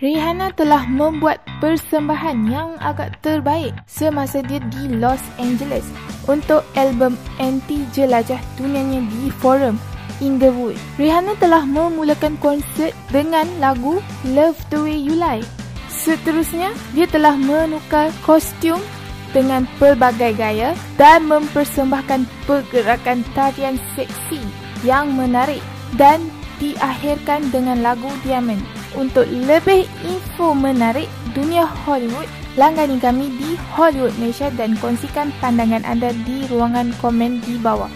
Rihanna telah membuat persembahan yang agak terbaik semasa dia di Los Angeles untuk album Anti Jelajah Dunianya di Forum Inglewood. Rihanna telah memulakan konsert dengan lagu Love the Way You Lie. Seterusnya, dia telah menukar kostum dengan pelbagai gaya dan mempersembahkan pergerakan tarian seksi yang menarik dan diakhirkan dengan lagu Diamond. Untuk lebih info menarik dunia Hollywood, langgani kami di Hollywood Malaysia dan kongsikan pandangan anda di ruangan komen di bawah.